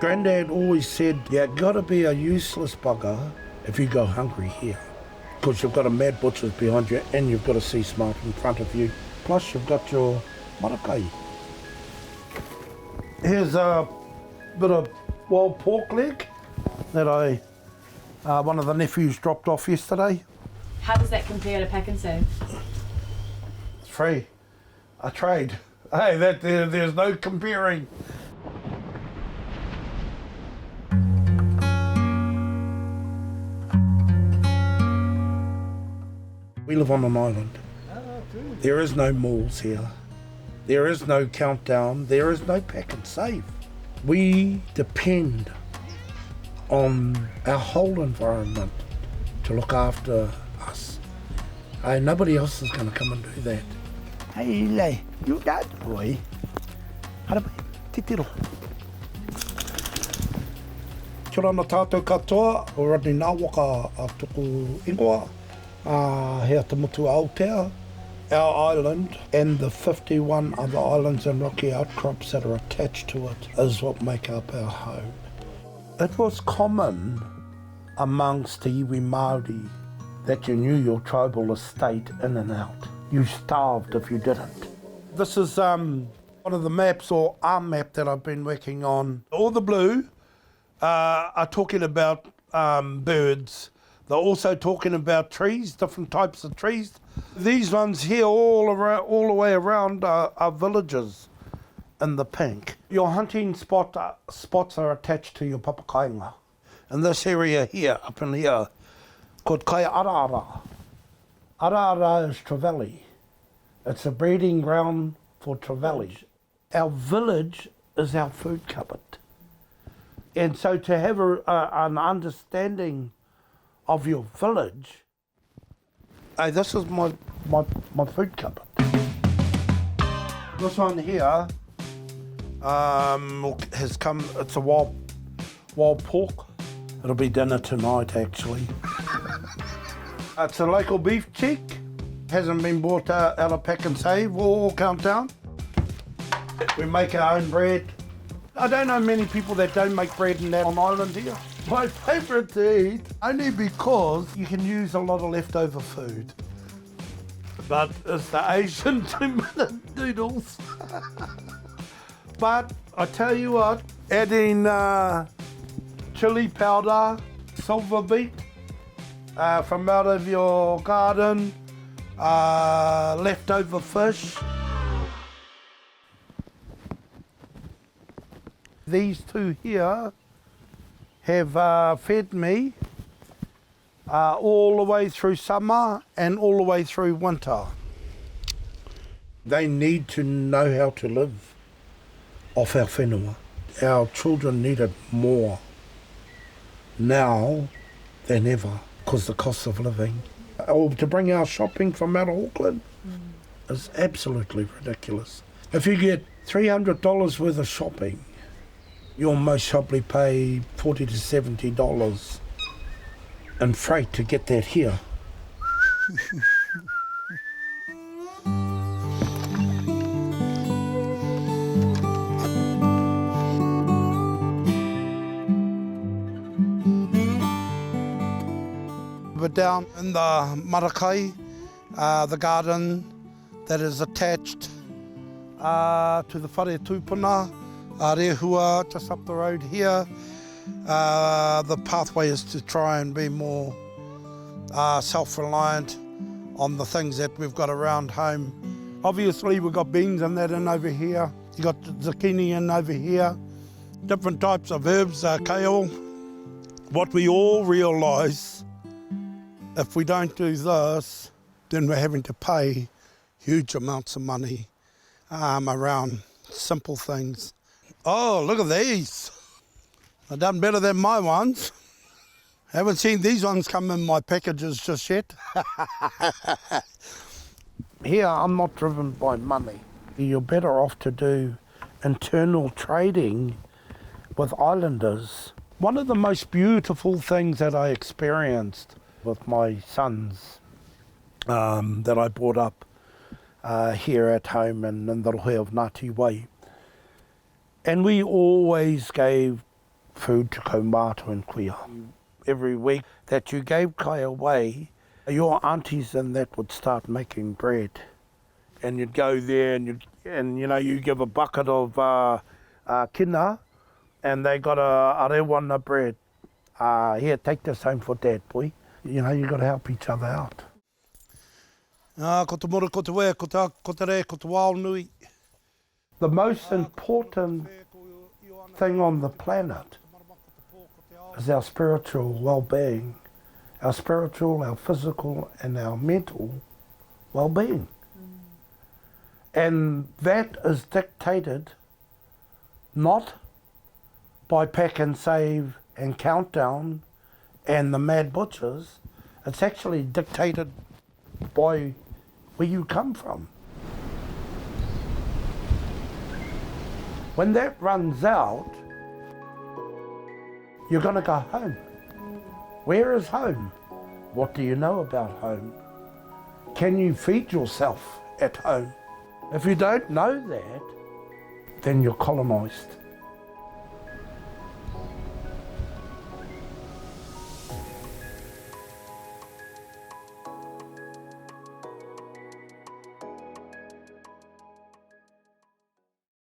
Granddad always said, you gotta be a useless bugger if you go hungry here. Because you've got a mad butcher's behind you and you've got a sea smart in front of you. Plus you've got your marakai. Here's a bit of wild pork leg that one of the nephews dropped off yesterday. How does that compare to pack and save? It's free. A trade. Hey, there's no comparing. We live on an island. There is no malls here. There is no countdown. There is no pack and save. We depend on our whole environment to look after us. Nobody else is going to come and do that. Hey, lei, you got boy. Harapai, titiro. Kia ora na tātou katoa, o Rodney Ngawaka a tuku ingoa. Here to Mutu Aotea, our island, and the 51 other islands and rocky outcrops that are attached to it is what make up our home. It was common amongst the iwi Māori that you knew your tribal estate in and out. You starved if you didn't. This is one of the maps, or a map that I've been working on. All the blue are talking about birds. They're also talking about trees, different types of trees. These ones here all the way around are villages in the pink. Your hunting spots are attached to your papakainga. In this area here, up in here, called Kai Araara. Araara is trevally. It's a breeding ground for trevally. Our village is our food cupboard. And so to have an understanding of your village, hey, this is my food cupboard. This one here has come, it's a wild pork. It'll be dinner tonight, actually. It's a local beef cheek. Hasn't been bought out of pack and save or countdown. We make our own bread. I don't know many people that don't make bread in that on island here. My favourite to eat, only because you can use a lot of leftover food. But it's the Asian 2-minute noodles. But I tell you what, adding chili powder, silver beet from out of your garden, leftover fish. These two here have fed me all the way through summer and all the way through winter. They need to know how to live off our whenua. Our children need it more now than ever because the cost of living. Or to bring our shopping from out of Auckland is absolutely ridiculous. If you get $300 worth of shopping, you'll most probably pay $40 to $70 in freight to get that here. We're down in the marakai, the garden that is attached to the whare tūpuna. Rehua, just up the road here. The pathway is to try and be more self-reliant on the things that we've got around home. Obviously we've got beans and that in over here. You got zucchini in over here. Different types of herbs, kale. What we all realise, if we don't do this, then we're having to pay huge amounts of money around simple things. Oh, look at these. They've done better than my ones. Haven't seen these ones come in my packages just yet. Here, I'm not driven by money. You're better off to do internal trading with islanders. One of the most beautiful things that I experienced with my sons that I brought up here at home in the rohe of Ngāti Wai. And we always gave food to kaumātua and kuia. Every week that you gave kai away, your aunties and that would start making bread. And you'd go there and you give a bucket of kina, and they got a rewana bread. Here, take this home for Dad, boy. You got to help each other out. Ko te moro, ko te wea, ko te re, ko te wao nui. The most important thing on the planet is our spiritual well-being, our spiritual, our physical and our mental well-being. And that is dictated not by pack and save and countdown and the mad butchers. It's actually dictated by where you come from. When that runs out, you're going to go home. Where is home? What do you know about home? Can you feed yourself at home? If you don't know that, then you're colonised.